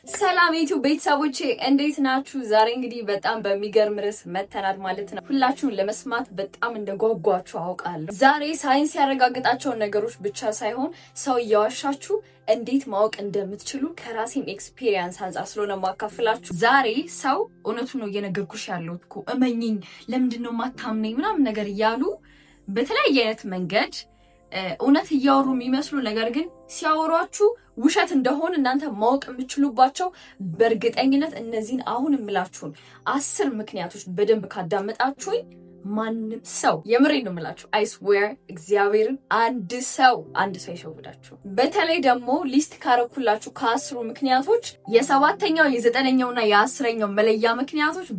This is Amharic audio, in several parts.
ሰላም ዩቲዩብ ቤተሰቦቼ እንዴት ናችሁ? ዛሬ እንግዲህ በጣም በሚገርም ርዕስ መተናል ማለት ነው። ሁላችሁም ለመስማት በጣም እንደጓጓችሁ አውቃለሁ። ዛሬ ሳይንስ ያረጋግጣቸውን ነገሮች ብቻ ሳይሆን ሰው እየዋሻችሁ እንዴት ማወቅ እንደምትችሉ ከራሴም ኤክስፒሪየንስ አንጻር ስለሆነ ማካፍላችሁ። ዛሬ ሰው እውነቱን ነው እየነገርኩሽ ያለሁት እኮ እመኚኝ፣ ለምንድን ነው ማታምነኝ ምናምን ነገር እያሉ በተለያየ አይነት መንገድ እውነት እያወሩ የሚመስሉ ነገር ግን ሲያወሯችሁ ውሸት እንደሆነ እናንተ ማወቅ የምትችሉባቸው በእርግጠኝነት እነዚህን አሁን የምላችሁን 10 ምክንያቶች በደንብ ካዳመጣችሁኝ ማንም ሰው የምሬን ነው የምላችሁ አይ ስዌር እግዚአብሔርን አንድ ሰው ይሸውዳችሁ። በተለይ ደግሞ ሊስት ካረኩላችሁ ከ10 ምክንያቶች የ7ኛው የ9ኛውና የ10ኛው መለያ ምክንያቶች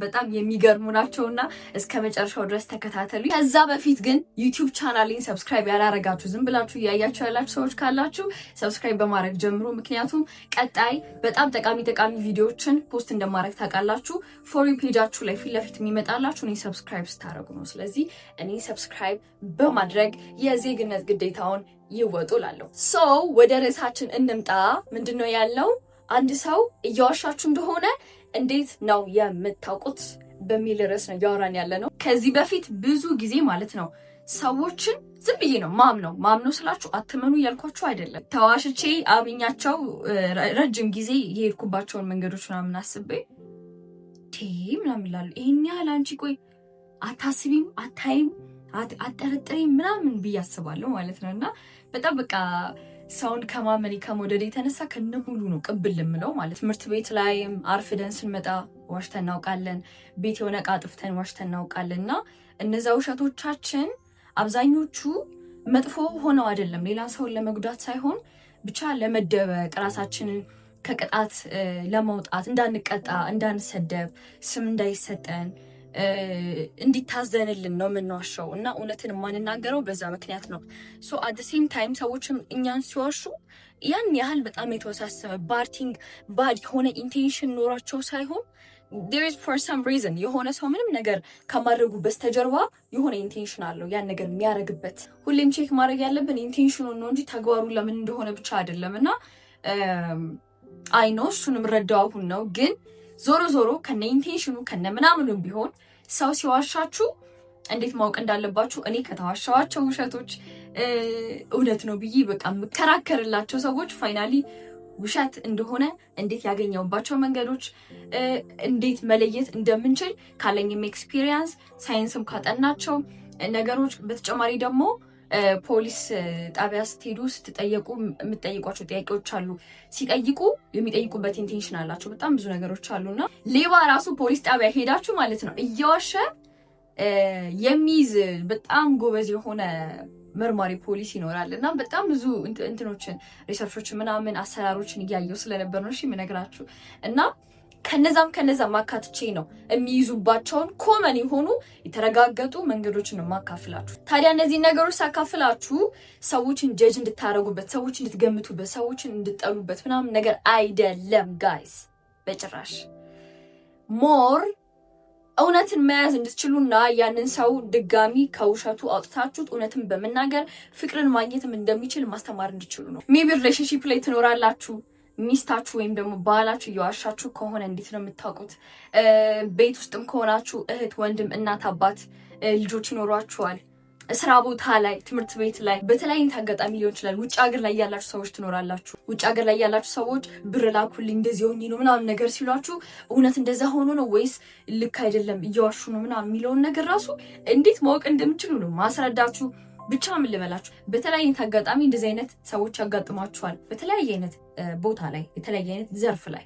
በጣም የሚገርሙ ናቸውና እስከ መጨረሻው ድረስ ተከታተሉ። ከዛ በፊት ግን ዩቲዩብ ቻናሌን ሰብስክራይብ ያላረጋችሁ ዝም ብላችሁ እያያችሁ ያላችሁ ሰዎች ካላችሁ ሰብስክራይብ በማድረግ ጀምሩ። ምክንያቱም ቀጣይ በጣም ጠቃሚ ቪዲዮዎችን ፖስት እንደማድረግ ታውቃላችሁ። ፎር ፔጃችሁ ላይ ፊት ለፊት የሚመጣላችሁ እኔ ሰብስክራይብ ስታረጉ ነው። ስለዚህ እኔ ሰብስክራይብ በማድረግ የዜግነት ግዴታውን ይወጡ ላለሁ። ወደ ርዕሳችን እንምጣ። ምንድነው ያለው? አንድ ሰው እያዋሻችሁ እንደሆነ እንዴት ነው የምታውቁት በሚል ርዕስ ነው እያወራን ያለ ነው። ከዚህ በፊት ብዙ ጊዜ ማለት ነው ሰዎችን ዝም ብዬ ነው ማምነው ስላችሁ አትመኑ እያልኳችሁ አይደለም። ተዋሽቼ አብኛቸው ረጅም ጊዜ የሄድኩባቸውን መንገዶች ምናምን አስቤ ምናምን ይላሉ። ይሄን ያህል አንቺ ቆይ አታስቢም፣ አታይም፣ አጠረጥሬም ምናምን ብዬ አስባለሁ ማለት ነው። እና በጣም በቃ ሰውን ከማመን ከመውደድ የተነሳ ከነሙሉ ነው ቅብል የምለው ማለት። ትምህርት ቤት ላይም አርፍደን ስንመጣ ዋሽተን እናውቃለን። ቤት የሆነ ዕቃ አጥፍተን ዋሽተን እናውቃለን። እና እነዛ ውሸቶቻችን አብዛኞቹ መጥፎ ሆነው አይደለም፣ ሌላ ሰውን ለመጉዳት ሳይሆን ብቻ ለመደበቅ፣ ራሳችንን ከቅጣት ለማውጣት፣ እንዳንቀጣ፣ እንዳንሰደብ፣ ስም እንዳይሰጠን እንዲታዘንልን ነው የምንዋሸው። እና እውነትን የማንናገረው በዛ ምክንያት ነው። አት ሴም ታይም ሰዎችም እኛን ሲዋሹ ያን ያህል በጣም የተወሳሰበ ባድ የሆነ ኢንቴንሽን ኖሯቸው ሳይሆን there is for some reason የሆነ ሰው ምንም ነገር ከማድረጉ በስተጀርባ የሆነ ኢንቴንሽን አለው ያን ነገር የሚያደርግበት። ሁሌም ቼክ ማድረግ ያለብን ኢንቴንሽኑን ነው እንጂ ተግባሩ ለምን እንደሆነ ብቻ አይደለም። እና አይ ኖ እሱንም ረዳው አሁን ነው። ግን ዞሮ ከነ ኢንቴንሽኑ ከነ ምናምኑም ቢሆን ሰው ሲዋሻችሁ እንዴት ማወቅ እንዳለባችሁ እኔ ከተዋሻዋቸው ውሸቶች እውነት ነው ብዬ በቃ የምከራከርላቸው ሰዎች ፋይናሊ ውሸት እንደሆነ እንዴት ያገኘውባቸው መንገዶች እንዴት መለየት እንደምንችል ካለኝም ኤክስፒሪየንስ ሳይንስም ካጠናቸው ነገሮች በተጨማሪ ደግሞ ፖሊስ ጣቢያ ስትሄዱ ስትጠየቁ የምትጠይቋቸው ጥያቄዎች አሉ። ሲጠይቁ የሚጠይቁበት ኢንቴንሽን አላቸው። በጣም ብዙ ነገሮች አሉና ሌባ ራሱ ፖሊስ ጣቢያ ሄዳችሁ ማለት ነው እየዋሸ የሚይዝ በጣም ጎበዝ የሆነ መርማሪ ፖሊስ ይኖራል። እና በጣም ብዙ እንትኖችን ሪሰርቾችን ምናምን አሰራሮችን እያየው ስለነበር ነው የምነግራችሁ። እና ከነዛም ማካትቼ ነው የሚይዙባቸውን ኮመን የሆኑ የተረጋገጡ መንገዶችን ማካፍላችሁ። ታዲያ እነዚህ ነገሮች ሳካፍላችሁ ሰዎችን ጀጅ እንድታረጉበት፣ ሰዎችን እንድትገምቱበት፣ ሰዎችን እንድትጠሉበት ምናምን ነገር አይደለም ጋይስ፣ በጭራሽ። ሞር እውነትን መያዝ እንድትችሉና ያንን ሰው ድጋሚ ከውሸቱ አውጥታችሁት እውነትን በመናገር ፍቅርን ማግኘትም እንደሚችል ማስተማር እንድትችሉ ነው። ሜቢ ሪሌሽንሺፕ ላይ ትኖራላችሁ። ሚስታችሁ ወይም ደግሞ ባላችሁ እየዋሻችሁ ከሆነ እንዴት ነው የምታውቁት? ቤት ውስጥም ከሆናችሁ እህት፣ ወንድም፣ እናት፣ አባት፣ ልጆች ይኖሯችኋል። ስራ ቦታ ላይ፣ ትምህርት ቤት ላይ፣ በተለያየ አጋጣሚ ሊሆን ይችላል። ውጭ ሀገር ላይ ያላችሁ ሰዎች ትኖራላችሁ። ውጭ ሀገር ላይ ያላችሁ ሰዎች ብር ላኩልኝ እንደዚህ ሆኜ ነው ምናምን ነገር ሲሏችሁ እውነት እንደዛ ሆኖ ነው ወይስ ልክ አይደለም እየዋሹ ነው ምናምን የሚለውን ነገር ራሱ እንዴት ማወቅ እንደምችሉ ነው ማስረዳችሁ። ብቻ ምን ልበላችሁ፣ በተለያየ አጋጣሚ እንደዚህ አይነት ሰዎች ያጋጥሟችኋል። በተለያየ አይነት ቦታ ላይ፣ የተለያየ አይነት ዘርፍ ላይ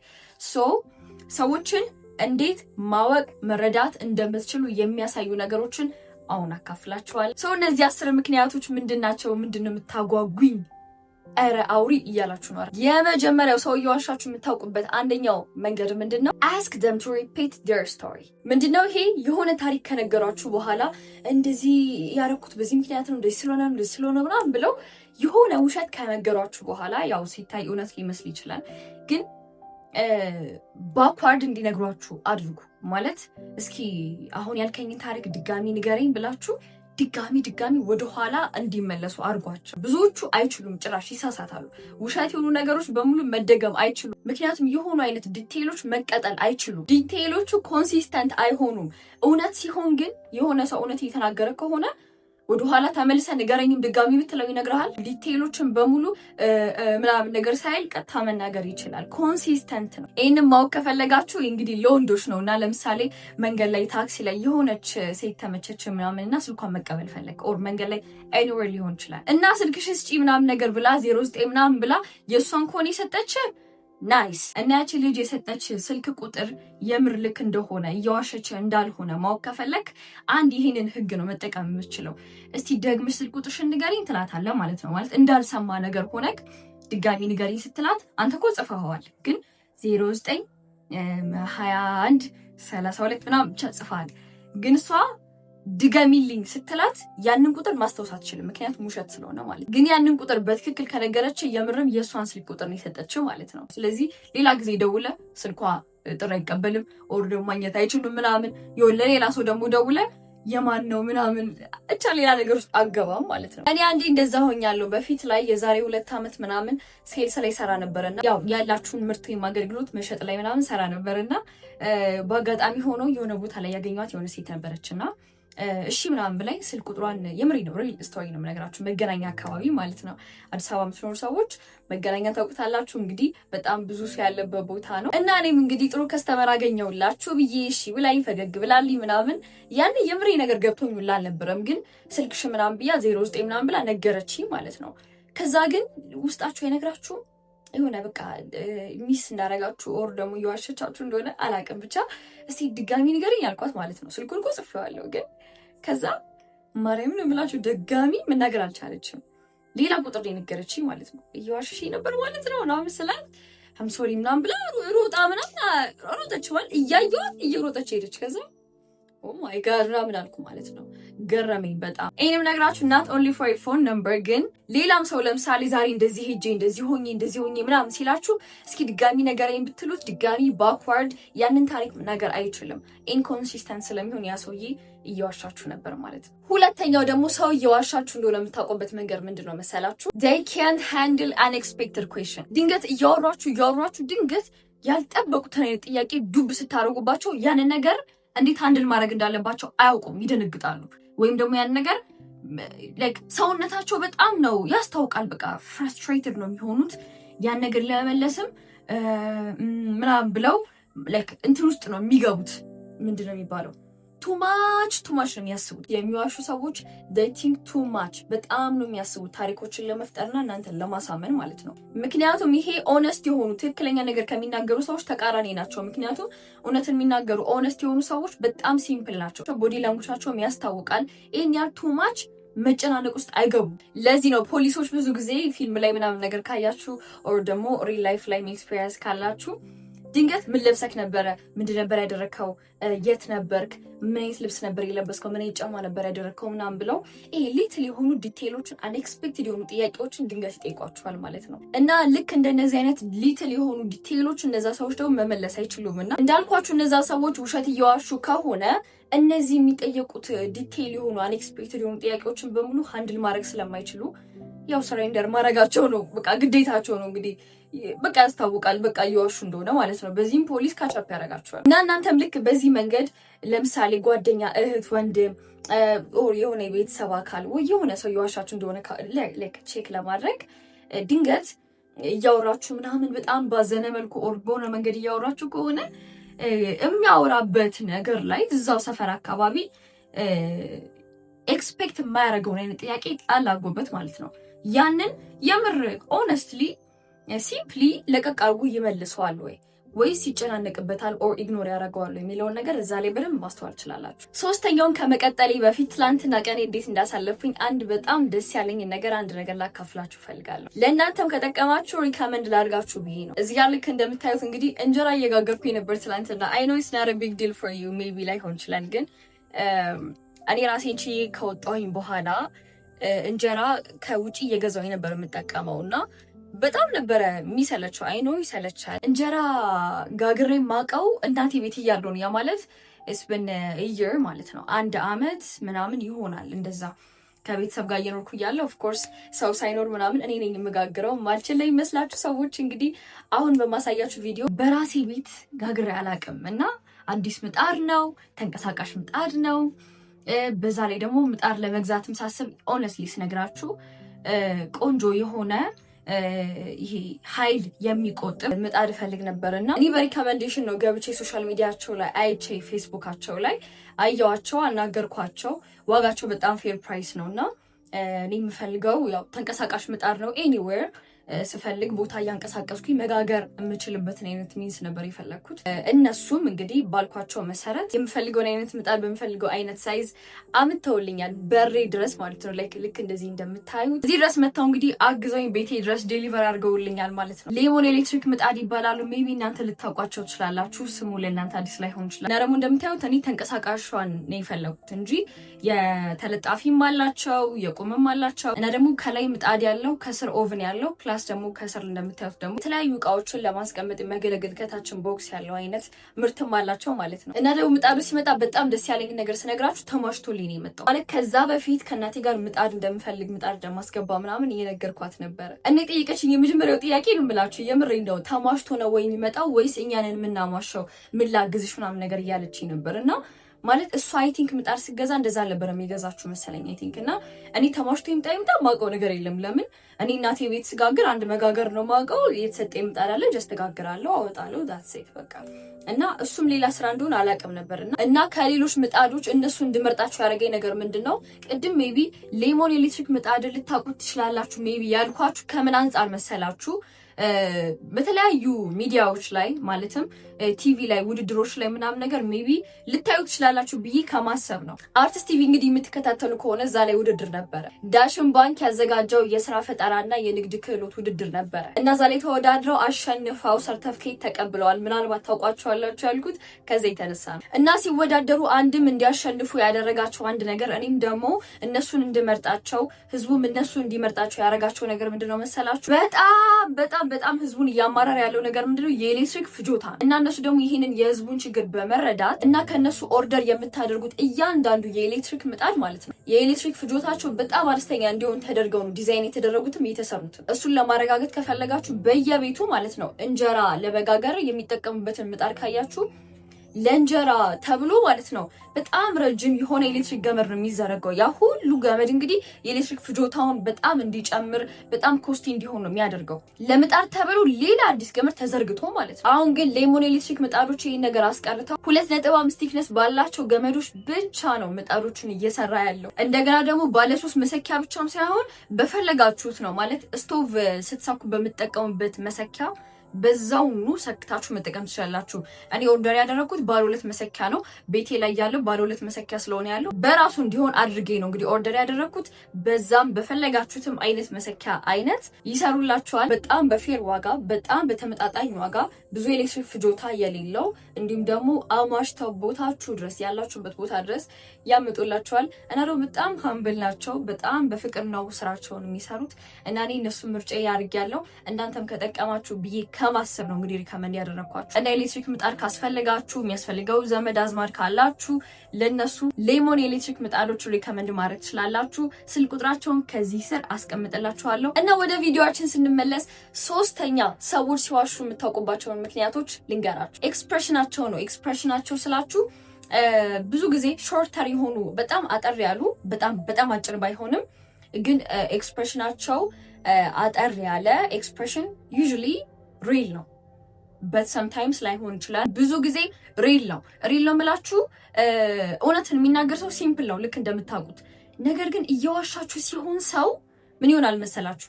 ሰዎችን እንዴት ማወቅ መረዳት እንደምትችሉ የሚያሳዩ ነገሮችን አሁን አካፍላችኋል። እነዚህ 10 ምክንያቶች ምንድናቸው? ምንድነው የምታጓጉኝ? ኧረ አውሪ እያላችሁ ነው። የመጀመሪያው ሰው እየዋሻችሁ የምታውቁበት አንደኛው መንገድ ምንድነው? ask them to repeat their story። ምንድነው ይሄ? የሆነ ታሪክ ከነገሯችሁ በኋላ እንደዚህ ያረኩት በዚህ ምክንያት ነው፣ እንደዚህ ስለሆነ ምናምን ብለው የሆነ ውሸት ከነገሯችሁ በኋላ ያው ሲታይ እውነት ሊመስል ይችላል፣ ግን ባክዋርድ እንዲነግሯችሁ አድርጉ። ማለት እስኪ አሁን ያልከኝን ታሪክ ድጋሚ ንገረኝ ብላችሁ ድጋሚ ወደ ኋላ እንዲመለሱ አድርጓቸው። ብዙዎቹ አይችሉም፣ ጭራሽ ይሳሳታሉ። ውሸት የሆኑ ነገሮች በሙሉ መደገም አይችሉም። ምክንያቱም የሆኑ አይነት ዲቴይሎች መቀጠል አይችሉም። ዲቴይሎቹ ኮንሲስተንት አይሆኑም። እውነት ሲሆን ግን የሆነ ሰው እውነት እየተናገረ ከሆነ ወደ ኋላ ተመልሰ ንገረኝም ድጋሚ ብትለው ይነግርሃል። ዲቴይሎችን በሙሉ ምናምን ነገር ሳይል ቀጥታ መናገር ይችላል። ኮንሲስተንት ነው። ይህንን ማወቅ ከፈለጋችሁ እንግዲህ ለወንዶች ነው እና ለምሳሌ መንገድ ላይ ታክሲ ላይ የሆነች ሴት ተመቸች ምናምን እና ስልኳን መቀበል ፈለግ ኦር መንገድ ላይ ኤኒዌር ሊሆን ይችላል እና ስልክሽ ስጪ ምናምን ነገር ብላ 09 ምናምን ብላ የእሷን ከሆነ የሰጠች ናይስ እና ያቺ ልጅ የሰጠች ስልክ ቁጥር የምር ልክ እንደሆነ እየዋሸች እንዳልሆነ ማወቅ ከፈለክ አንድ ይሄንን ህግ ነው መጠቀም የምትችለው። እስቲ ደግመሽ ስልክ ቁጥርሽን ንገሪኝ ትላታለህ ማለት ነው። ማለት እንዳልሰማ ነገር ሆነክ ድጋሚ ንገሪኝ ስትላት አንተ እኮ ጽፈኸዋል፣ ግን 09 21 32 ምናምን ብቻ ጽፈሃል፣ ግን እሷ ድገሚልኝ ስትላት ያንን ቁጥር ማስታወስ አትችልም፣ ምክንያቱም ውሸት ስለሆነ ማለት። ግን ያንን ቁጥር በትክክል ከነገረች የምርም የእሷን ስልክ ቁጥር ነው የሰጠችው ማለት ነው። ስለዚህ ሌላ ጊዜ ደውለ ስልኳ ጥሪ አይቀበልም ኦር ደግሞ ማግኘት አይችሉም ምናምን የሆነ ሌላ ሰው ደግሞ ደውለ የማን ነው ምናምን እቻ ሌላ ነገር ውስጥ አገባም ማለት ነው። እኔ አንዴ እንደዛ ሆኛለሁ። በፊት ላይ የዛሬ 2 ዓመት ምናምን ሴልስ ላይ ሰራ ነበርና ያው ያላችሁን ምርት ወይም አገልግሎት መሸጥ ላይ ምናምን ሰራ ነበርና በአጋጣሚ ሆኖ የሆነ ቦታ ላይ ያገኘኋት የሆነ ሴት ነበረችና እሺ ምናምን ብላኝ ስልክ ቁጥሯን የምሬ ነው ሪል ስቶሪ ነው የምነግራችሁ። መገናኛ አካባቢ ማለት ነው። አዲስ አበባ የምትኖሩ ሰዎች መገናኛ ታውቁታላችሁ። እንግዲህ በጣም ብዙ ሰው ያለበት ቦታ ነው እና እኔም እንግዲህ ጥሩ ከስተመር አገኘሁላችሁ ብዬ እሺ ብላኝ ፈገግ ብላልኝ ምናምን ያን የምሬ ነገር ገብቶኝ ሁላ አልነበረም። ግን ስልክሽ ምናምን ብያ 09 ምናምን ብላ ነገረችኝ ማለት ነው። ከዛ ግን ውስጣችሁ አይነግራችሁም የሆነ በቃ ሚስ እንዳረጋችሁ ኦር ደግሞ እየዋሸቻችሁ እንደሆነ አላውቅም። ብቻ እስቲ ድጋሚ ንገሪኝ ያልኳት ማለት ነው። ስልኩን እኮ ጽፌዋለሁ ግን ከዛ ማርያምን የምላችሁ ድጋሚ መናገር አልቻለችም። ሌላ ቁጥር ላይ ነገረችኝ ማለት ነው። እየዋሸሽ ነበር ማለት ነው እና ምስላት ሶሪ ምናምን ብላ ሮጣ ምናምን ሮጠች ማለት እያየኋት እየሮጠች ሄደች። ከዛ ኦ ማይ ጋድ ምናምን አልኩ ማለት ነው። ገረመኝ በጣም። ይሄንም ነግራችሁ not only for a phone number ግን ሌላም ሰው ለምሳሌ ዛሬ እንደዚህ ሄጄ እንደዚህ ሆኜ ምናምን ሲላችሁ እስኪ ድጋሚ ነገረኝ ብትሉት ድጋሚ ባክዋርድ ያንን ታሪክ ነገር አይችልም። ኢንኮንሲስተንት ስለሚሆን ያ ሰውዬ እየዋሻችሁ ነበር ማለት ነው። ሁለተኛው ደግሞ ሰው እየዋሻችሁ እንደሆነ የምታውቁበት መንገድ ምንድነው መሰላችሁ? they can't handle unexpected question። ድንገት እያወሯችሁ ድንገት ያልጠበቁትን አይነት ጥያቄ ዱብ ስታደርጉባቸው ያንን ነገር እንዴት ሃንድል ማድረግ እንዳለባቸው አያውቁም፣ ይደነግጣሉ። ወይም ደግሞ ያን ነገር ላይክ ሰውነታቸው በጣም ነው ያስታውቃል። በቃ ፍራስትሬትድ ነው የሚሆኑት። ያን ነገር ለመመለስም ምናምን ብለው ላይክ እንትን ውስጥ ነው የሚገቡት። ምንድነው የሚባለው? ቱማች ነው የሚያስቡት። የሚዋሹ ሰዎች they think too much በጣም ነው የሚያስቡት ታሪኮችን ለመፍጠርና እናንተን ለማሳመን ማለት ነው። ምክንያቱም ይሄ ኦነስት የሆኑ ትክክለኛ ነገር ከሚናገሩ ሰዎች ተቃራኒ ናቸው። ምክንያቱም እውነትን የሚናገሩ ኦነስት የሆኑ ሰዎች በጣም ሲምፕል ናቸው። ቦዲ ላንጉጃቸውም ያስታውቃል። ይሄን ያህል ቱማች መጨናነቅ ውስጥ አይገቡም። ለዚህ ነው ፖሊሶች ብዙ ጊዜ ፊልም ላይ ምናምን ነገር ካያችሁ ኦር ደግሞ ሪል ላይፍ ላይ ኤክስፒሪየንስ ካላችሁ ድንገት ምን ለብሰክ ነበረ? ምንድን ነበር ያደረከው? የት ነበርክ? ምን አይነት ልብስ ነበር የለበስከው? ምን አይነት ጫማ ነበር ያደረከው? ምናምን ብለው ይሄ ሊትል የሆኑ ዲቴይሎችን አንኤክስፔክትድ የሆኑ ጥያቄዎችን ድንገት ይጠይቋችኋል ማለት ነው። እና ልክ እንደነዚህ አይነት ሊትል የሆኑ ዲቴይሎች እነዛ ሰዎች ደግሞ መመለስ አይችሉም። እና እንዳልኳችሁ እነዛ ሰዎች ውሸት እየዋሹ ከሆነ እነዚህ የሚጠየቁት ዲቴይል የሆኑ አንኤክስፔክትድ የሆኑ ጥያቄዎችን በሙሉ ሃንድል ማድረግ ስለማይችሉ ያው ሰሬንደር ማድረጋቸው ነው። በቃ ግዴታቸው ነው እንግዲህ በቃ ያስታውቃል። በቃ እየዋሹ እንደሆነ ማለት ነው። በዚህም ፖሊስ ካቻፕ ያደርጋቸዋል። እና እናንተም ልክ በዚህ መንገድ ለምሳሌ ጓደኛ፣ እህት፣ ወንድም ኦር የሆነ የቤተሰብ አካል ወይ የሆነ ሰው እየዋሻችሁ እንደሆነ ላይክ ቼክ ለማድረግ ድንገት እያወራችሁ ምናምን በጣም ባዘነ መልኩ ኦር በሆነ መንገድ እያወራችሁ ከሆነ የሚያወራበት ነገር ላይ እዛው ሰፈር አካባቢ ኤክስፔክት የማያደርገውን አይነት ጥያቄ ጣል አድርጎበት ማለት ነው። ያንን የምር ኦነስትሊ ሲምፕሊ ለቀቅ አድርጎ ይመልሰዋል ወይስ ይጨናነቅበታል ኦር ኢግኖር ያደርገዋል የሚለውን ነገር እዛ ላይ በደንብ ማስተዋል ትችላላችሁ። ሶስተኛውን ከመቀጠሌ በፊት ትላንትና ቀኔ እንዴት እንዳሳለፍኩኝ አንድ በጣም ደስ ያለኝ ነገር ላካፍላችሁ ፈልጋለሁ። ለእናንተም ከጠቀማችሁ ሪከመንድ ላድርጋችሁ ብዬ ነው። እዚህ ጋር ልክ እንደምታዩት እንግዲህ እንጀራ እየጋገርኩኝ ነበር ትላንትና። አይ ኖ ኢትስ ናት አ ቢግ ዲል ፎር ዩ ሜቢ ላይሆን ይችላል፣ ግን እኔ ራሴን ችዬ ከወጣሁኝ በኋላ እንጀራ ከውጪ እየገዛሁኝ ነበር የምጠቀመው እና በጣም ነበረ የሚሰለቸው። አይኖ ይሰለቻል። እንጀራ ጋግሬ ማቀው እናቴ ቤት እያለሁ ነው። ያ ማለት እስብን ኢየር ማለት ነው 1 አመት ምናምን ይሆናል እንደዛ ከቤተሰብ ጋር እየኖርኩ እያለሁ ኦፍኮርስ ሰው ሳይኖር ምናምን እኔ ነኝ የምጋግረው። ማልችል ላይ ይመስላችሁ ሰዎች እንግዲህ አሁን በማሳያችሁ ቪዲዮ በራሴ ቤት ጋግሬ አላቅም እና አዲስ ምጣድ ነው፣ ተንቀሳቃሽ ምጣድ ነው። በዛ ላይ ደግሞ ምጣድ ለመግዛትም ሳስብ ኦነስትሊ ስነግራችሁ ቆንጆ የሆነ ይሄ ኃይል የሚቆጥብ ምጣድ ፈልግ ነበርና እኔ በሪኮመንዴሽን ነው ገብቼ ሶሻል ሚዲያቸው ላይ አይቼ ፌስቡካቸው ላይ አየዋቸው፣ አናገርኳቸው። ዋጋቸው በጣም ፌር ፕራይስ ነውና እኔ የምፈልገው ያው ተንቀሳቃሽ ምጣድ ነው። ኤኒዌር ስፈልግ ቦታ እያንቀሳቀስኩኝ መጋገር የምችልበትን አይነት ሚንስ ነበር የፈለግኩት። እነሱም እንግዲህ ባልኳቸው መሰረት የምፈልገውን አይነት ምጣድ በምፈልገው አይነት ሳይዝ አምጥተውልኛል፣ በሬ ድረስ ማለት ነው። ልክ እንደዚህ እንደምታዩት እዚህ ድረስ መጥተው እንግዲህ አግዘውኝ ቤቴ ድረስ ዴሊቨር አድርገውልኛል ማለት ነው። ሌሞን ኤሌክትሪክ ምጣድ ይባላሉ። ሜቢ እናንተ ልታውቋቸው ትችላላችሁ፣ ስሙ ለእናንተ አዲስ ላይሆን ይችላል። እና ደግሞ እንደምታዩት እኔ ተንቀሳቃሿን ነው የፈለጉት እንጂ የተለጣፊም አላቸው የቁምም አላቸው። እና ደግሞ ከላይ ምጣድ ያለው ከስር ኦቭን ያለው ፕላስ ደግሞ ከስር እንደምታዩት ደግሞ የተለያዩ እቃዎችን ለማስቀመጥ የሚያገለግል ከታችን ቦክስ ያለው አይነት ምርትም አላቸው ማለት ነው። እና ደግሞ ምጣዱ ሲመጣ በጣም ደስ ያለኝ ነገር ስነግራችሁ ተሟሽቶልኝ ነው የመጣው ማለት ከዛ በፊት ከእናቴ ጋር ምጣድ እንደምፈልግ ምጣድ እንደማስገባ ምናምን እየነገርኳት ነበረ። እኔ ጠይቀችኝ የመጀመሪያው ጥያቄ ነው የምላችሁ የምሬ እንደው ተሟሽቶ ነው ወይ የሚመጣው ወይስ እኛንን የምናሟሸው ምን ላግዝሽ ምናምን ነገር እያለችኝ ነበር። እና ማለት እሱ አይ ቲንክ ምጣድ ሲገዛ እንደዛ ነበር የሚገዛችሁ መሰለኝ አይ ቲንክ። እና እኔ ተሟሽቶ ይምጣ ማውቀው ነገር የለም። ለምን እኔ እናቴ ቤት ስጋግር አንድ መጋገር ነው ማውቀው። የተሰጠ ምጣድ አለ ጀስት ጋግራለሁ አወጣለሁ ዳትስ ኢት በቃ። እና እሱም ሌላ ስራ እንደሆነ አላውቅም ነበርና እና ከሌሎች ምጣዶች እነሱ እንድመርጣችሁ ያደረገኝ ነገር ምንድነው ቅድም ሜቢ ሌሞን ኤሌክትሪክ ምጣድ ልታውቁት ትችላላችሁ ሜቢ ያልኳችሁ ከምን አንጻር መሰላችሁ? በተለያዩ ሚዲያዎች ላይ ማለትም ቲቪ ላይ ውድድሮች ላይ ምናምን ነገር ሜቢ ልታዩ ትችላላችሁ ብዬ ከማሰብ ነው። አርቲስት ቲቪ እንግዲህ የምትከታተሉ ከሆነ እዛ ላይ ውድድር ነበረ። ዳሽን ባንክ ያዘጋጀው የስራ ፈጠራና የንግድ ክህሎት ውድድር ነበረ እና እዛ ላይ ተወዳድረው አሸንፈው ሰርተፍኬት ተቀብለዋል። ምናልባት ታውቋቸዋላችሁ ያልኩት ከዛ የተነሳ ነው። እና ሲወዳደሩ አንድም እንዲያሸንፉ ያደረጋቸው አንድ ነገር እኔም ደግሞ እነሱን እንድመርጣቸው ህዝቡም እነሱ እንዲመርጣቸው ያደረጋቸው ነገር ምንድነው መሰላችሁ? በጣም ህዝቡን እያማረረ ያለው ነገር ምንድነው? የኤሌክትሪክ ፍጆታ እና እነሱ ደግሞ ይህንን የህዝቡን ችግር በመረዳት እና ከነሱ ኦርደር የምታደርጉት እያንዳንዱ የኤሌክትሪክ ምጣድ ማለት ነው የኤሌክትሪክ ፍጆታቸው በጣም አነስተኛ እንዲሆን ተደርገው ነው ዲዛይን የተደረጉትም የተሰሩትም። እሱን ለማረጋገጥ ከፈለጋችሁ በየቤቱ ማለት ነው እንጀራ ለመጋገር የሚጠቀሙበትን ምጣድ ካያችሁ ለእንጀራ ተብሎ ማለት ነው በጣም ረጅም የሆነ ኤሌክትሪክ ገመድ ነው የሚዘረጋው። ያ ሁሉ ገመድ እንግዲህ የኤሌክትሪክ ፍጆታውን በጣም እንዲጨምር በጣም ኮስቲ እንዲሆን ነው የሚያደርገው። ለምጣድ ተብሎ ሌላ አዲስ ገመድ ተዘርግቶ ማለት ነው። አሁን ግን ሌሞን ኤሌክትሪክ ምጣዶች ይህን ነገር አስቀርተው 2.5 ቲክነስ ባላቸው ገመዶች ብቻ ነው ምጣዶችን እየሰራ ያለው። እንደገና ደግሞ ባለ3 መሰኪያ ብቻም ሳይሆን በፈለጋችሁት ነው ማለት ስቶቭ ስትሰኩ በምትጠቀሙበት መሰኪያ በዛውኑ ሰክታችሁ መጠቀም ትችላላችሁ። እኔ ኦርደር ያደረኩት ባለ 2 መሰኪያ ነው። ቤቴ ላይ ያለው ባለ 2 መሰኪያ ስለሆነ ያለው በራሱ እንዲሆን አድርጌ ነው እንግዲህ ኦርደር ያደረኩት። በዛም በፈለጋችሁትም አይነት መሰኪያ አይነት ይሰሩላችኋል። በጣም በፌር ዋጋ፣ በጣም በተመጣጣኝ ዋጋ፣ ብዙ ኤሌክትሪክ ፍጆታ የሌለው እንዲሁም ደግሞ አሟሽተው ቦታችሁ ድረስ ያላችሁበት ቦታ ድረስ ያመጡላችኋል። እና ደግሞ በጣም ሀምብል ናቸው። በጣም በፍቅር ነው ስራቸውን የሚሰሩት እና እኔ እነሱ ምርጫ ያድርጋለሁ። እናንተም ከጠቀማችሁ ብዬ ከማሰብ ነው እንግዲህ ሪከመንድ ያደረኳችሁ። እና ኤሌክትሪክ ምጣድ ካስፈልጋችሁ የሚያስፈልገው ዘመድ አዝማድ ካላችሁ ለነሱ ሌሞን ኤሌክትሪክ ምጣዶች ሪከመንድ ማድረግ ትችላላችሁ። ስልክ ቁጥራቸውን ከዚህ ስር አስቀምጥላችኋለሁ። እና ወደ ቪዲዮአችን ስንመለስ ሶስተኛ ሰዎች ሲዋሹ የምታውቁባቸውን ምክንያቶች ልንገራችሁ። ኤክስፕሬሽናቸው ነው። ኤክስፕሬሽናቸው ስላችሁ ብዙ ጊዜ ሾርተር የሆኑ በጣም አጠር ያሉ በጣም አጭር ባይሆንም ግን ኤክስፕሬሽናቸው አጠር ያለ ኤክስፕሬሽን ዩዥሊ ሪል ነው በት ሰምታይምስ ላይሆን ይችላል። ብዙ ጊዜ ሪል ነው የምላችሁ እውነትን የሚናገር ሰው ሲምፕል ነው ልክ እንደምታውቁት። ነገር ግን እየዋሻችሁ ሲሆን ሰው ምን ይሆናል መሰላችሁ?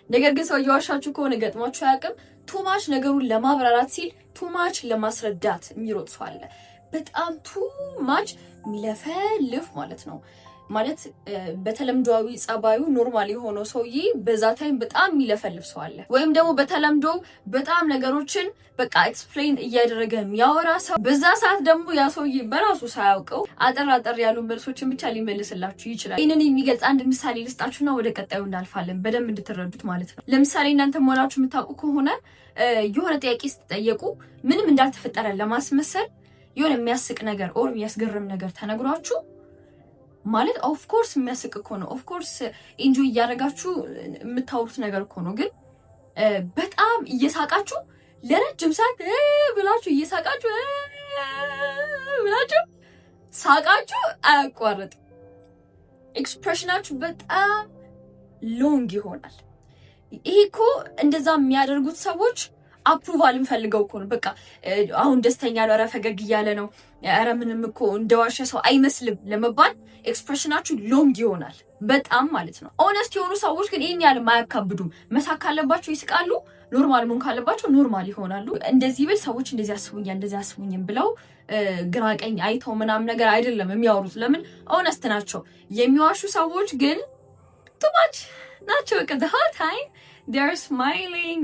ነገር ግን ሰው እየዋሻችሁ ከሆነ ገጥሟችሁ አያውቅም? ቱማች ነገሩን ለማብራራት ሲል ቱማች ለማስረዳት የሚሮጥ ሰው አለ። በጣም ቱማች የሚለፈልፍ ማለት ነው። ማለት በተለምዶዊ ጸባዩ ኖርማል የሆነው ሰውዬ በዛ ታይም በጣም የሚለፈልፍ ሰው አለ። ወይም ደግሞ በተለምዶ በጣም ነገሮችን በቃ ኤክስፕሌን እያደረገ የሚያወራ ሰው፣ በዛ ሰዓት ደግሞ ያ ሰውዬ በራሱ ሳያውቀው አጠር ያሉ መልሶችን ብቻ ሊመልስላችሁ ይችላል። ይህንን የሚገልጽ አንድ ምሳሌ ልስጣችሁና ወደ ቀጣዩ እናልፋለን፣ በደንብ እንድትረዱት ማለት ነው። ለምሳሌ እናንተ ሞላችሁ የምታውቁ ከሆነ የሆነ ጥያቄ ስትጠየቁ ምንም እንዳልተፈጠረ ለማስመሰል የሆነ የሚያስቅ ነገር ኦር የሚያስገርም ነገር ተነግሯችሁ ማለት ኦፍ ኮርስ የሚያስቅ እኮ ነው፣ ኦፍ ኮርስ ኢንጆይ እያደረጋችሁ የምታወሩት ነገር እኮ ነው። ግን በጣም እየሳቃችሁ ለረጅም ሰዓት ብላችሁ እየሳቃችሁ ብላችሁ ሳቃችሁ አያቋርጥ። ኤክስፕሬሽናችሁ በጣም ሎንግ ይሆናል። ይሄ እኮ እንደዛ የሚያደርጉት ሰዎች አፕሩቫል እንፈልገው እኮ ነው። በቃ አሁን ደስተኛ ነው፣ ኧረ ፈገግ እያለ ነው፣ ኧረ ምንም እኮ እንደዋሸ ሰው አይመስልም ለመባል ኤክስፕሬሽናችሁ ሎንግ ይሆናል በጣም ማለት ነው። ኦነስት የሆኑ ሰዎች ግን ይህን ያህል አያካብዱም። መሳቅ ካለባቸው ይስቃሉ፣ ኖርማል መሆን ካለባቸው ኖርማል ይሆናሉ። እንደዚህ ብል ሰዎች እንደዚህ ያስቡኛል እንደዚህ ያስቡኝም ብለው ግራ ቀኝ አይተው ምናምን ነገር አይደለም የሚያወሩት። ለምን ኦነስት ናቸው። የሚዋሹ ሰዎች ግን ቱማች ናቸው። በቃ the whole time they are smiling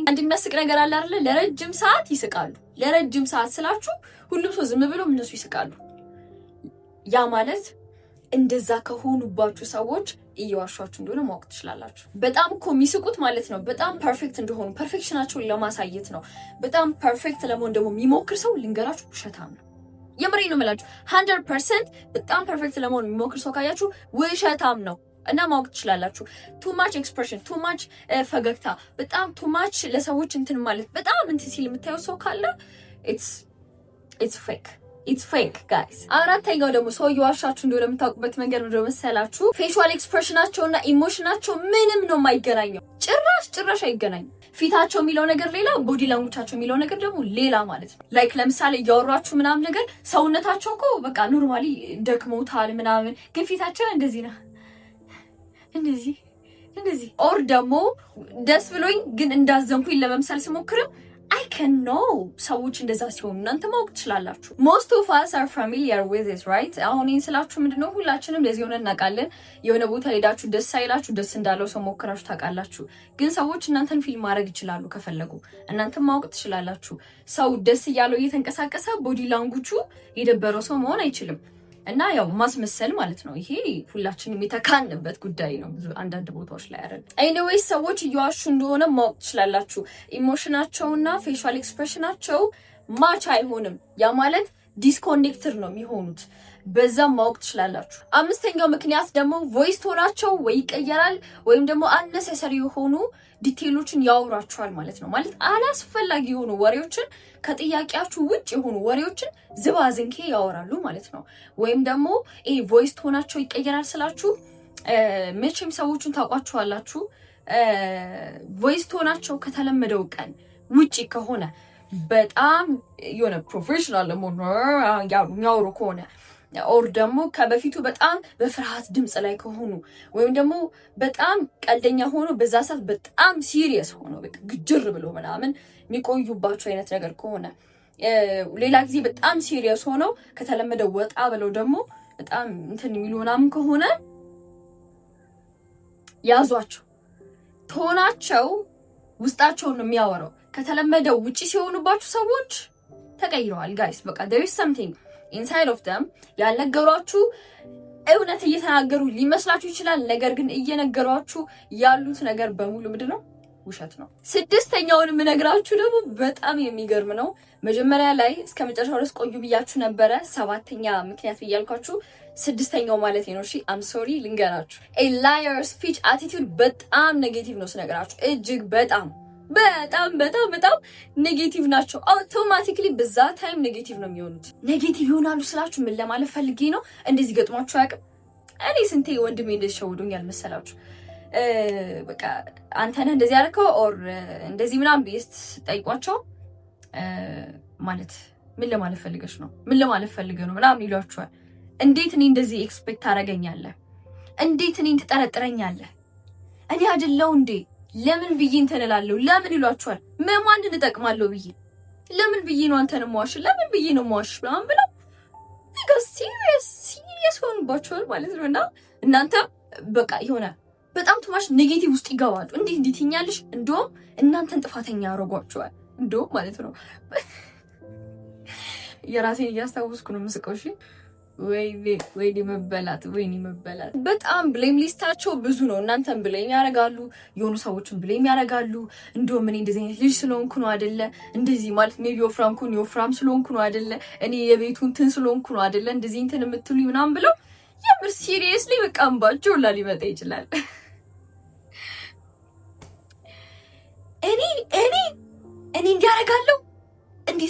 አንድ የሚያስቅ ነገር አለ አይደለ? ለረጅም ሰዓት ይስቃሉ። ለረጅም ሰዓት ስላችሁ ሁሉም ሰው ዝም ብሎ እነሱ ይስቃሉ። ያ ማለት እንደዛ ከሆኑባችሁ ሰዎች እየዋሿችሁ እንደሆነ ማወቅ ትችላላችሁ። በጣም እኮ የሚስቁት ማለት ነው በጣም ፐርፌክት እንደሆኑ ፐርፌክሽናቸውን ለማሳየት ነው። በጣም ፐርፌክት ለመሆን ደግሞ የሚሞክር ሰው ልንገራችሁ ውሸታም ነው። የምሬ ነው የምላችሁ 100% በጣም ፐርፌክት ለመሆን የሚሞክር ሰው ካያችሁ ውሸታም ነው። እና ማወቅ ትችላላችሁ። ቱ ማች ኤክስፕሬሽን፣ ቱ ማች ፈገግታ፣ በጣም ቱ ማች ለሰዎች እንትን ማለት በጣም እንትን ሲል የምታየው ሰው ካለ ኢትስ ፌክ ጋይስ። አራተኛው ደግሞ ሰው እየዋሻችሁ እንደሆነ የምታውቁበት መንገድ ምንድነው መሰላችሁ? ፌሻል ኤክስፕሬሽናቸውና ኢሞሽናቸው ምንም ነው የማይገናኘው። ጭራሽ አይገናኙም። ፊታቸው የሚለው ነገር ሌላ፣ ቦዲ ላንጉቻቸው የሚለው ነገር ደግሞ ሌላ ማለት ነው። ላይክ ለምሳሌ እያወራችሁ ምናምን ነገር ሰውነታቸው እኮ በቃ ኖርማሊ ደክሞታል ምናምን፣ ግን ፊታቸው እንደዚህ ነው እንደዚህ ኦር ደግሞ ደስ ብሎኝ ግን እንዳዘንኩኝ ለመምሰል ስሞክርም I can know ሰዎች እንደዛ ሲሆኑ እናንተ ማወቅ ትችላላችሁ። most of us are familiar with this right? አሁን ይህን ስላችሁ ምንድነው ሁላችንም ለዚህ ሆነ እናውቃለን። የሆነ ቦታ ሄዳችሁ ደስ አይላችሁ ደስ እንዳለው ሰው ሞክራችሁ ታውቃላችሁ። ግን ሰዎች እናንተን ፊልም ማድረግ ይችላሉ ከፈለጉ። እናንተም ማወቅ ትችላላችሁ። ሰው ደስ እያለው እየተንቀሳቀሰ ቦዲ ላንጉቹ የደበረው ሰው መሆን አይችልም። እና ያው ማስመሰል ማለት ነው። ይሄ ሁላችንም የተካንበት ጉዳይ ነው ብዙ አንዳንድ ቦታዎች ላይ አይደል። ኤኒዌይስ ሰዎች እየዋሹ እንደሆነ ማወቅ ትችላላችሁ። ኢሞሽናቸውና ፌሻል ኤክስፕሬሽናቸው ማች አይሆንም። ያ ማለት ዲስኮኔክትድ ነው የሚሆኑት። በዛም ማወቅ ትችላላችሁ። አምስተኛው ምክንያት ደግሞ ቮይስ ቶናቸው ወይ ይቀየራል ወይም ደግሞ አነሰሰሪ የሆኑ ዲቴይሎችን ያወራችኋል ማለት ነው። ማለት አላስፈላጊ የሆኑ ወሬዎችን ከጥያቄያችሁ ውጭ የሆኑ ወሬዎችን ዝባዝንኬ ያወራሉ ማለት ነው። ወይም ደግሞ ቮይስ ቶናቸው ይቀየራል ስላችሁ መቼም ሰዎችን ታውቋቸዋላችሁ። ቮይስ ቶናቸው ከተለመደው ቀን ውጪ ከሆነ በጣም የሆነ ፕሮፌሽናል ለመሆን የሚያወሩ ከሆነ ኦር ደግሞ ከበፊቱ በጣም በፍርሃት ድምፅ ላይ ከሆኑ ወይም ደግሞ በጣም ቀልደኛ ሆኖ በዛ ሰዓት በጣም ሲሪየስ ሆኖ በቃ ግጅር ብሎ ምናምን የሚቆዩባቸው አይነት ነገር ከሆነ፣ ሌላ ጊዜ በጣም ሲሪየስ ሆነው ከተለመደው ወጣ ብለው ደግሞ በጣም እንትን የሚሉ ምናምን ከሆነ ያዟቸው። ቶናቸው ውስጣቸውን ነው የሚያወራው። ከተለመደው ውጪ ሲሆኑባችሁ ሰዎች ተቀይረዋል ጋይስ። በቃ there is something inside of them ያልነገሯችሁ እውነት እየተናገሩ ሊመስላችሁ ይችላል። ነገር ግን እየነገሯችሁ ያሉት ነገር በሙሉ ምንድነው? ውሸት ነው። ስድስተኛውን የምነግራችሁ ደግሞ በጣም የሚገርም ነው። መጀመሪያ ላይ እስከ መጨረሻው ድረስ ቆዩ ብያችሁ ነበረ። ሰባተኛ ምክንያት ብያልኳችሁ ስድስተኛው ማለት ነው። እሺ አም ሶሪ ልንገራችሁ። a liar speech attitude በጣም ኔጌቲቭ ነው ስነግራችሁ። እጅግ በጣም ኔጌቲቭ ናቸው። አውቶማቲክሊ በዛ ታይም ኔጌቲቭ ነው የሚሆኑት። ኔጌቲቭ ይሆናሉ ስላችሁ ምን ለማለት ፈልጌ ነው? እንደዚህ ገጥሟችሁ አያውቅም? እኔ ስንቴ ወንድሜ እንደዚህ ሸውዶኛል መሰላችሁ። በቃ አንተ ነህ እንደዚህ ያደረከው ኦር እንደዚህ ምናምን ብዬ ስጠይቋቸው ማለት ምን ለማለት ፈልገሽ ነው? ምን ለማለት ፈልገህ ነው ምናምን ይሏችኋል። እንዴት እኔ እንደዚህ ኤክስፔክት ታደርገኛለህ? እንዴት እኔን ትጠረጥረኛለህ? እኔ አይደለው እንዴ? ለምን ብዬ እንትን እላለሁ? ለምን ይሏችኋል። ማንን እጠቅማለሁ ብዬ ለምን ብዬ ነው አንተን የማዋሽ? ለምን ብዬ ነው የማዋሽ? ምናምን ብለው ሲሪየስ ሆንባችኋል ማለት ነውና እናንተ በቃ የሆነ በጣም ቱማች ኔጌቲቭ ውስጥ ይገባሉ። እንዴት ይኛልሽ እንደውም እናንተን ጥፋተኛ ያደርጓቸዋል እንደውም ማለት ነው። የራሴን እያስታወስኩ ነው የምስቀው። እሺ ወይኔ መበላት በጣም ብሌም ሊስታቸው ብዙ ነው። እናንተን ብሌም ያደርጋሉ፣ የሆኑ ሰዎችን ብሌም ያደርጋሉ። እንደውም እኔ እንደዚህ አይነት ልጅ ስለሆንኩ ነው አይደለ እንደዚህ ማለት ሜቢ ወፍራም ስለሆንኩ ነው አይደለ እኔ የቤቱ እንትን ስለሆንኩ ነው አይደለ እንደዚህ እንትን የምትሉኝ ምናምን ብለው የምር ሲሪየስሊ በቃ እንባቸው ሁላ ሊመጣ ይችላል። እኔ እንዲያደርጋለሁ እንዲህ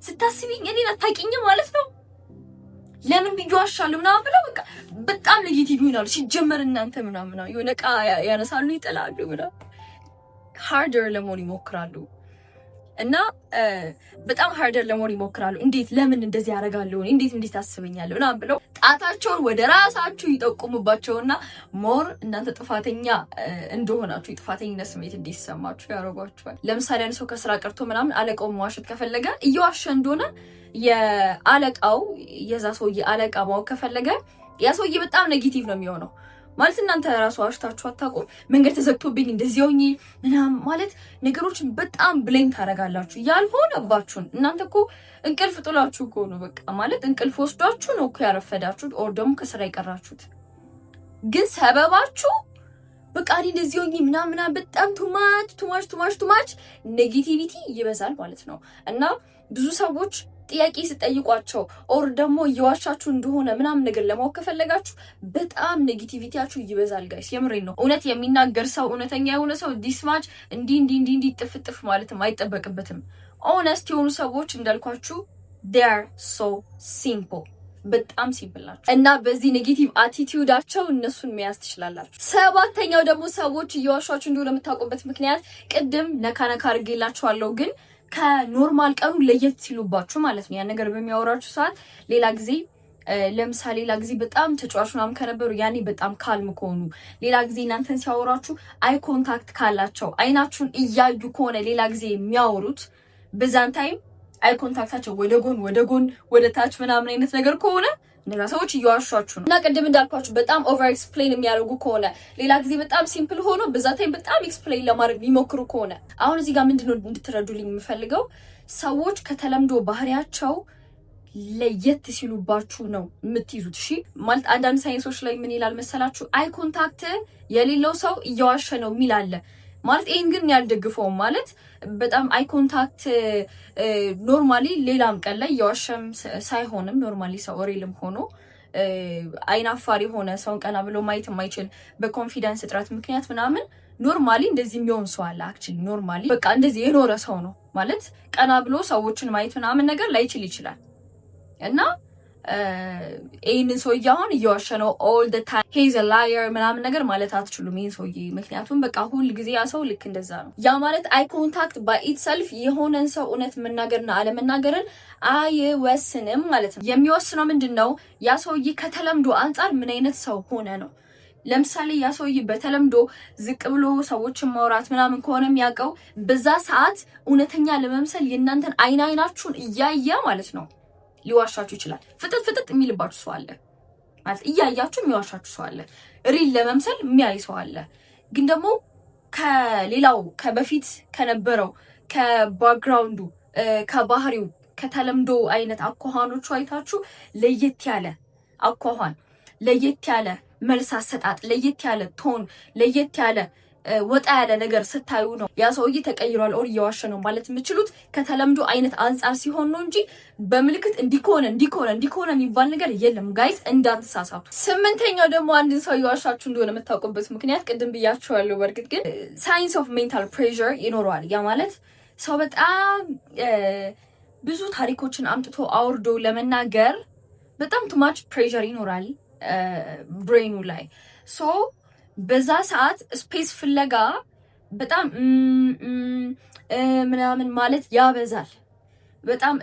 ስታስቢኝ እኔን አታውቂኝም ማለት ነው። ለምን ቢዋሻለሁ ምናምን ብለው በቃ በጣም ኔጌቲቭ ይሆናሉ። ሲጀመር እናንተ ምናምን የሆነ ዕቃ ያነሳሉ ይጥላሉ ምናምን ሃርደር ለመሆን ይሞክራሉ እና በጣም ሃርደር ለመሆን ይሞክራሉ። እንዴት ለምን እንደዚህ ያደርጋለሁ እንዴት ታስበኛለሁ ምናምን ብለው ጣታቸውን ወደ ራሳችሁ ይጠቁሙባቸውና ሞር እናንተ ጥፋተኛ እንደሆናችሁ የጥፋተኝነት ስሜት እንዲሰማችሁ ያደርጓችኋል። ለምሳሌ አንድ ሰው ከስራ ቀርቶ ምናምን አለቃው መዋሸት ከፈለገ እየዋሸ እንደሆነ የአለቃው የዛ ሰውዬ አለቃ ማወቅ ከፈለገ ያ ሰውዬ በጣም ኔጌቲቭ ነው የሚሆነው። ማለት እናንተ ራሱ አሽታችሁ አታውቁም። መንገድ ተዘግቶብኝ እንደዚህ ሆኜ ምናምን ማለት ነገሮችን በጣም ብሌም ታደርጋላችሁ ያልሆነባችሁን። እናንተ እኮ እንቅልፍ ጥላችሁ እኮ ነው በቃ ማለት እንቅልፍ ወስዷችሁ ነው እኮ ያረፈዳችሁት ኦር ደግሞ ከስራ የቀራችሁት። ግን ሰበባችሁ በቃ እኔ እንደዚህ ሆኜ ምናምን በጣም ቱማች ኔጌቲቪቲ ይበዛል ማለት ነው። እና ብዙ ሰዎች ጥያቄ ስጠይቋቸው ኦር ደግሞ እየዋሻችሁ እንደሆነ ምናምን ነገር ለማወቅ ከፈለጋችሁ በጣም ኔጌቲቪቲያችሁ ይበዛል ጋይስ። የምሬን ነው። እውነት የሚናገር ሰው እውነተኛ የሆነ ሰው ዲስማች እንዲህ ጥፍጥፍ ማለትም አይጠበቅበትም። ኦነስት የሆኑ ሰዎች እንዳልኳችሁ they are so simple በጣም ሲምፕል ናቸው እና በዚህ ኔጌቲቭ አቲቲዩዳቸው እነሱን መያዝ ትችላላችሁ። ሰባተኛው ደግሞ ሰዎች እየዋሻችሁ እንደሆነ የምታውቁበት ምክንያት ቅድም ነካ አድርጌላችኋለሁ ግን ከኖርማል ቀኑ ለየት ሲሉባችሁ ማለት ነው። ያን ነገር በሚያወራችሁ ሰዓት ሌላ ጊዜ በጣም ተጫዋች ምናምን ከነበሩ ያኔ በጣም ካልም ከሆኑ ሌላ ጊዜ እናንተን ሲያወራችሁ አይ ኮንታክት ካላቸው አይናችሁን እያዩ ከሆነ ሌላ ጊዜ የሚያወሩት በዛን ታይም አይ ኮንታክታቸው ወደ ጎን ወደ ታች ምናምን አይነት ነገር ከሆነ እነዛ ሰዎች እየዋሻችሁ ነው። እና ቅድም እንዳልኳችሁ በጣም ኦቨር ኤክስፕሌን የሚያደርጉ ከሆነ ሌላ ጊዜ በጣም ሲምፕል ሆኖ በዛ ታይም በጣም ኤክስፕሌን ለማድረግ የሚሞክሩ ከሆነ አሁን እዚህ ጋር ምንድነው እንድትረዱልኝ የምፈልገው ሰዎች ከተለምዶ ባህሪያቸው ለየት ሲሉባችሁ ነው የምትይዙት። እሺ ማለት አንዳንድ ሳይንሶች ላይ ምን ይላል መሰላችሁ? አይ ኮንታክት የሌለው ሰው እየዋሸ ነው የሚል አለ። ማለት ይሄን ግን ያልደግፈው ማለት በጣም አይ ኮንታክት ኖርማሊ ሌላም ቀን ላይ እየዋሸም ሳይሆንም ኖርማሊ ሰው ሪልም ሆኖ አይናፋሪ ሆነ ሰውን ቀና ብሎ ማየት የማይችል በኮንፊደንስ እጥረት ምክንያት ምናምን ኖርማሊ እንደዚህ የሚሆን ሰው አለ። አክቹሊ ኖርማሊ በቃ እንደዚህ የኖረ ሰው ነው ማለት ቀና ብሎ ሰዎችን ማየት ምናምን ነገር ላይችል ይችላል እና ይህንን ሰውዬ አሁን እየዋሸ ነው ኦል ደ ታይም ሂዝ አ ላየር ምናምን ነገር ማለት አትችሉም ይህን ሰውዬ። ምክንያቱም በቃ ሁል ጊዜ ያ ሰው ልክ እንደዛ ነው። ያ ማለት አይ ኮንታክት ባይ ኢትሰልፍ የሆነን ሰው እውነት መናገርና አለመናገርን አይወስንም ማለት ነው። የሚወስነው ምንድን ነው? ያ ሰውዬ ከተለምዶ አንጻር ምን አይነት ሰው ሆነ ነው። ለምሳሌ ያ ሰውዬ በተለምዶ ዝቅ ብሎ ሰዎችን ማውራት ምናምን ከሆነ የሚያውቀው በዛ ሰዓት እውነተኛ ለመምሰል የእናንተን አይናችሁን እያየ ማለት ነው ሊዋሻችሁ ይችላል። ፍጥጥ የሚልባችሁ ሰው አለ ማለት እያያችሁ የሚዋሻችሁ ሰው አለ። ሪል ለመምሰል የሚያይ ሰው አለ። ግን ደግሞ ከሌላው ከበፊት ከነበረው ከባክግራውንዱ ከባህሪው ከተለምዶ አይነት አኳኋኖቹ አይታችሁ ለየት ያለ አኳኋን፣ ለየት ያለ መልስ አሰጣጥ፣ ለየት ያለ ቶን፣ ለየት ያለ ወጣ ያለ ነገር ስታዩ ነው ያ ሰውዬ ተቀይሯል ኦር እየዋሸ ነው ማለት የምችሉት ከተለምዶ አይነት አንጻር ሲሆን ነው እንጂ በምልክት እንዲኮነ የሚባል ነገር የለም ጋይስ፣ እንዳትሳሳቱ። ስምንተኛው ደግሞ አንድን ሰው እየዋሻችሁ እንደሆነ የምታውቁበት ምክንያት ቅድም ብያችኋለሁ። በእርግጥ ግን ሳይንስ ኦፍ ሜንታል ፕሬዠር ይኖረዋል። ያ ማለት ሰው በጣም ብዙ ታሪኮችን አምጥቶ አውርዶ ለመናገር በጣም ቱማች ፕሬዠር ይኖራል ብሬኑ ላይ ሶ በዛ ሰዓት ስፔስ ፍለጋ በጣም ምናምን ማለት ያበዛል። በጣም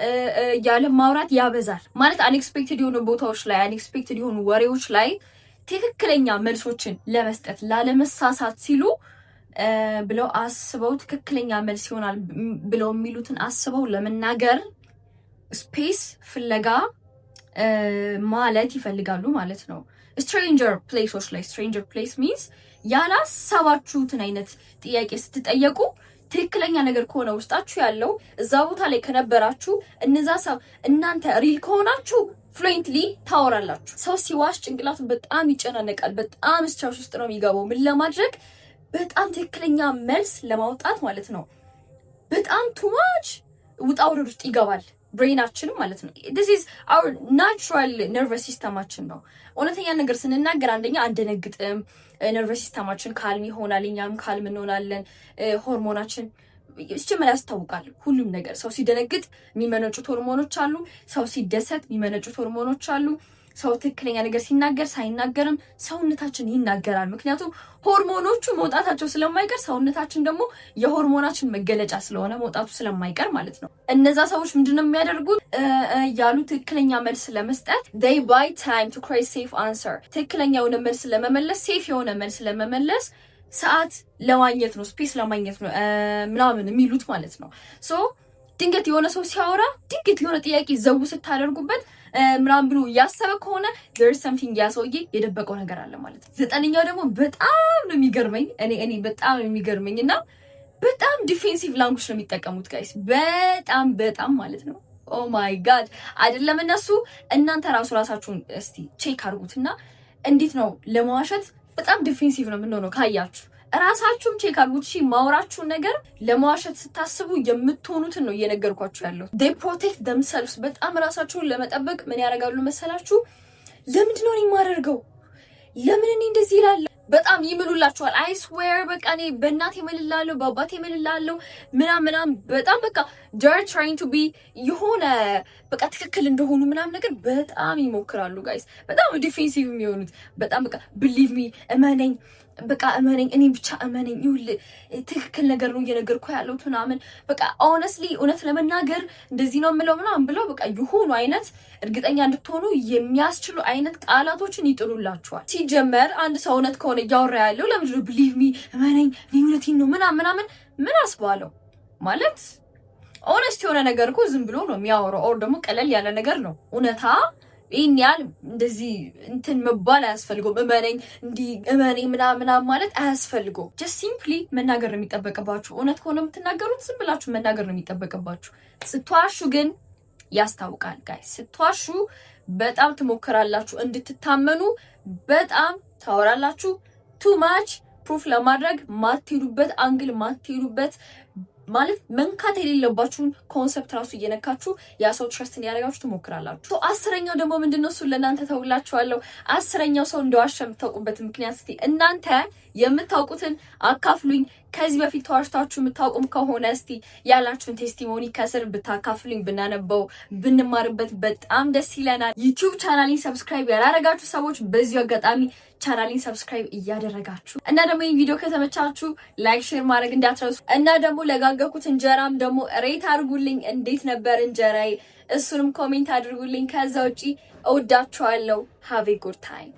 ያለ ማውራት ያበዛል ማለት አንኤክስፔክትድ የሆኑ ቦታዎች ላይ አንኤክስፔክትድ የሆኑ ወሬዎች ላይ ትክክለኛ መልሶችን ለመስጠት ላለመሳሳት ሲሉ ብለው አስበው ትክክለኛ መልስ ይሆናል ብለው የሚሉትን አስበው ለመናገር ስፔስ ፍለጋ ማለት ይፈልጋሉ ማለት ነው። ስትሬንጀር ፕሌሶች ላይ ስትሬንጀር ፕሌስ ሚንስ ያላሰባችሁትን አይነት ጥያቄ ስትጠየቁ ትክክለኛ ነገር ከሆነ ውስጣችሁ ያለው እዛ ቦታ ላይ ከነበራችሁ እነዛ ሰው እናንተ ሪል ከሆናችሁ ፍሉዌንትሊ ታወራላችሁ። ሰው ሲዋሽ ጭንቅላቱ በጣም ይጨናነቃል፣ በጣም ስትረስ ውስጥ ነው የሚገባው። ምን ለማድረግ በጣም ትክክለኛ መልስ ለማውጣት ማለት ነው። በጣም ቱማች ውጣ ውረድ ውስጥ ይገባል ብሬናችንም ማለት ነው። this is our natural nervous systemችን ነው። እውነተኛ ነገር ስንናገር አንደኛ አንደነግጥም፣ ነርቨስ ሲስተማችን ካልም ይሆናል፣ እኛም ካልም እንሆናለን። ሆርሞናችን ሲጀመር ያስታውቃል ሁሉም ነገር። ሰው ሲደነግጥ የሚመነጩት ሆርሞኖች አሉ፣ ሰው ሲደሰት የሚመነጩት ሆርሞኖች አሉ። ሰው ትክክለኛ ነገር ሲናገር ሳይናገርም ሰውነታችን ይናገራል። ምክንያቱም ሆርሞኖቹ መውጣታቸው ስለማይቀር ሰውነታችን ደግሞ የሆርሞናችን መገለጫ ስለሆነ መውጣቱ ስለማይቀር ማለት ነው። እነዛ ሰዎች ምንድነው የሚያደርጉት? ያሉ ትክክለኛ መልስ ለመስጠት they buy time to create safe answer። ትክክለኛ የሆነ መልስ ለመመለስ ሴፍ የሆነ መልስ ለመመለስ ሰዓት ለማግኘት ነው፣ ስፔስ ለማግኘት ነው ምናምን የሚሉት ማለት ነው። ሶ ድንገት የሆነ ሰው ሲያወራ ድንገት የሆነ ጥያቄ ዘው ስታደርጉበት ምናምን ብሎ ያሰበ ከሆነ there is something ያ ሰውዬ የደበቀው ነገር አለ ማለት ነው። ዘጠነኛው ደግሞ በጣም ነው የሚገርመኝ እኔ በጣም ነው የሚገርመኝ እና በጣም ዲፌንሲቭ ላንጉጅ ነው የሚጠቀሙት ጋይስ፣ በጣም ማለት ነው። ኦ ማይ ጋድ አይደለም እነሱ እናንተ ራሳችሁን እስቲ ቼክ አድርጉትና እንዴት ነው ለመዋሸት በጣም ዲፌንሲቭ ነው የምንሆነው ካያችሁ ራሳችሁም ቼክ አድርጉት። እሺ ማውራችሁን ነገር ለማዋሸት ስታስቡ የምትሆኑትን ነው እየነገርኳችሁ ያለው። they protect themselves በጣም ራሳችሁን ለመጠበቅ ምን ያደርጋሉ መሰላችሁ? ለምንድን ነው የማደርገው? ለምን እኔ እንደዚህ ይላል? በጣም ይምሉላችኋል። አይ ስዌር በቃ እኔ በእናቴ እምልላለሁ፣ በአባቴ እምልላለሁ ምናምን በጣም በቃ they're trying to be የሆነ በቃ ትክክል እንደሆኑ ምናምን ነገር በጣም ይሞክራሉ ጋይስ። በጣም ዲፌንሲቭ የሚሆኑት በጣም በቃ believe me እመነኝ በቃ እመነኝ፣ እኔ ብቻ እመነኝ፣ ይኸውልህ ትክክል ነገር ነው እየነገርኩ ያለሁት ምናምን በቃ ሆነስትሊ እውነት ለመናገር እንደዚህ ነው የምለው ምናምን ብለው በቃ የሆኑ አይነት እርግጠኛ እንድትሆኑ የሚያስችሉ አይነት ቃላቶችን ይጥሉላችኋል። ሲጀመር አንድ ሰው እውነት ከሆነ እያወራ ያለው ለምንድን ነው believe me እመነኝ፣ እኔ እውነቴን ነው ምናምን ምን አስባለው ማለት ሆነስት የሆነ ነገር እኮ ዝም ብሎ ነው የሚያወራው። ኦር ደግሞ ቀለል ያለ ነገር ነው እውነታ ይሄን ያህል እንደዚህ እንትን መባል አያስፈልገውም። እመነኝ እንዲህ እመነኝ ምናምን ማለት አያስፈልገውም። ጀስት ሲምፕሊ መናገር ነው የሚጠበቅባችሁ። እውነት ከሆነ የምትናገሩት ዝም ብላችሁ መናገር ነው የሚጠበቅባችሁ። ስትዋሹ ግን ያስታውቃል ጋይስ። ስትዋሹ በጣም ትሞክራላችሁ እንድትታመኑ፣ በጣም ታወራላችሁ። ቱ ማች ፕሩፍ ለማድረግ ማትሄዱበት አንግል ማትሄዱበት ማለት መንካት የሌለባችሁን ኮንሰፕት ራሱ እየነካችሁ ያ ሰው ትረስት እንዲያደርጋችሁ ትሞክራላችሁ። አስረኛው ደግሞ ምንድነው? እሱን ለእናንተ ተውላችኋለሁ። አስረኛው ሰው እንደዋሸ የምታውቁበት ምክንያት እስቲ እናንተ የምታውቁትን አካፍሉኝ። ከዚህ በፊት ተዋሽታችሁ የምታውቁም ከሆነ እስቲ ያላችሁን ቴስቲሞኒ ከስር ብታካፍሉኝ፣ ብናነበው ብንማርበት በጣም ደስ ይለናል። ዩቲዩብ ቻናሌን ሰብስክራይብ ያላደረጋችሁ ሰዎች በዚሁ አጋጣሚ ቻናሌን ሰብስክራይብ እያደረጋችሁ እና ደግሞ ይሄን ቪዲዮ ከተመቻችሁ ላይክ ሼር ማድረግ እንዳትረሱ እና ደግሞ ለጋገርኩት እንጀራም ደግሞ ሬት አድርጉልኝ። እንዴት ነበር እንጀራዬ? እሱንም ኮሜንት አድርጉልኝ። ከዛ ውጪ እወዳችኋለሁ። ሃቭ ኤ ጉድ ታይም